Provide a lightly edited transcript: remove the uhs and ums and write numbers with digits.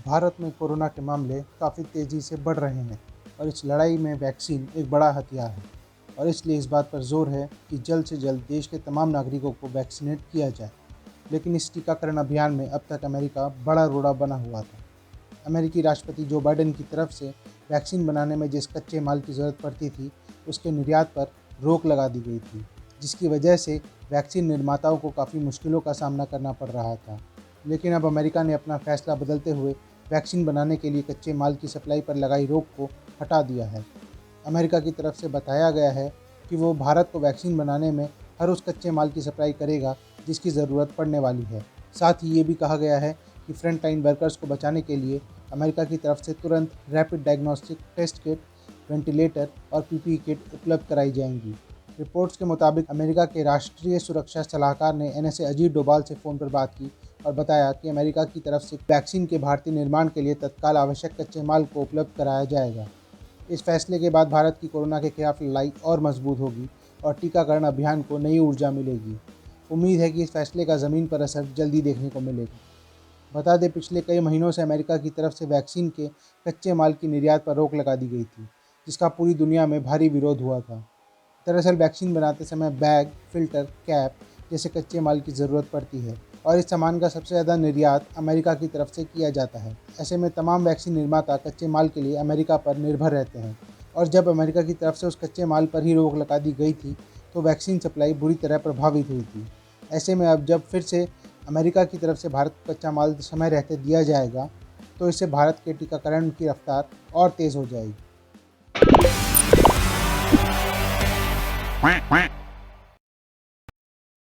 भारत में कोरोना के मामले काफ़ी तेज़ी से बढ़ रहे हैं और इस लड़ाई में वैक्सीन एक बड़ा हथियार है और इसलिए इस बात पर जोर है कि जल्द से जल्द देश के तमाम नागरिकों को वैक्सीनेट किया जाए। लेकिन इस टीकाकरण अभियान में अब तक अमेरिका बड़ा रोड़ा बना हुआ था। अमेरिकी राष्ट्रपति जो बाइडेन की तरफ से वैक्सीन बनाने में जिस कच्चे माल की ज़रूरत पड़ती थी उसके निर्यात पर रोक लगा दी गई थी, जिसकी वजह से वैक्सीन निर्माताओं को काफ़ी मुश्किलों का सामना करना पड़ रहा था। लेकिन अब अमेरिका ने अपना फैसला बदलते हुए वैक्सीन बनाने के लिए कच्चे माल की सप्लाई पर लगाई रोक को हटा दिया है। अमेरिका की तरफ से बताया गया है कि वो भारत को वैक्सीन बनाने में हर उस कच्चे माल की सप्लाई करेगा जिसकी ज़रूरत पड़ने वाली है। साथ ही ये भी कहा गया है कि फ्रंट लाइन वर्कर्स को बचाने के लिए अमेरिका की तरफ से तुरंत rapid diagnostic test kit, ventilator और पीपीई किट उपलब्ध कराई जाएंगी। रिपोर्ट्स के मुताबिक अमेरिका के राष्ट्रीय सुरक्षा सलाहकार ने एनएसए अजीत डोभाल से फ़ोन पर बात की और बताया कि अमेरिका की तरफ से वैक्सीन के भारतीय निर्माण के लिए तत्काल आवश्यक कच्चे माल को उपलब्ध कराया जाएगा। इस फैसले के बाद भारत की कोरोना के खिलाफ लड़ाई और मजबूत होगी और टीकाकरण अभियान को नई ऊर्जा मिलेगी। उम्मीद है कि इस फैसले का ज़मीन पर असर जल्दी देखने को मिलेगा। बता दें, पिछले कई महीनों से अमेरिका की तरफ से वैक्सीन के कच्चे माल की निर्यात पर रोक लगा दी गई थी, जिसका पूरी दुनिया में भारी विरोध हुआ था। दरअसल वैक्सीन बनाते समय बैग, फिल्टर, कैप जैसे कच्चे माल की ज़रूरत पड़ती है और इस सामान का सबसे ज़्यादा निर्यात अमेरिका की तरफ से किया जाता है। ऐसे में तमाम वैक्सीन निर्माता कच्चे माल के लिए अमेरिका पर निर्भर रहते हैं और जब अमेरिका की तरफ से उस कच्चे माल पर ही रोक लगा दी गई थी तो वैक्सीन सप्लाई बुरी तरह प्रभावित हुई थी। ऐसे में अब जब फिर से अमेरिका की तरफ से भारत को कच्चा माल समय रहते दिया जाएगा तो इससे भारत के टीकाकरण की रफ्तार और तेज़ हो जाएगी।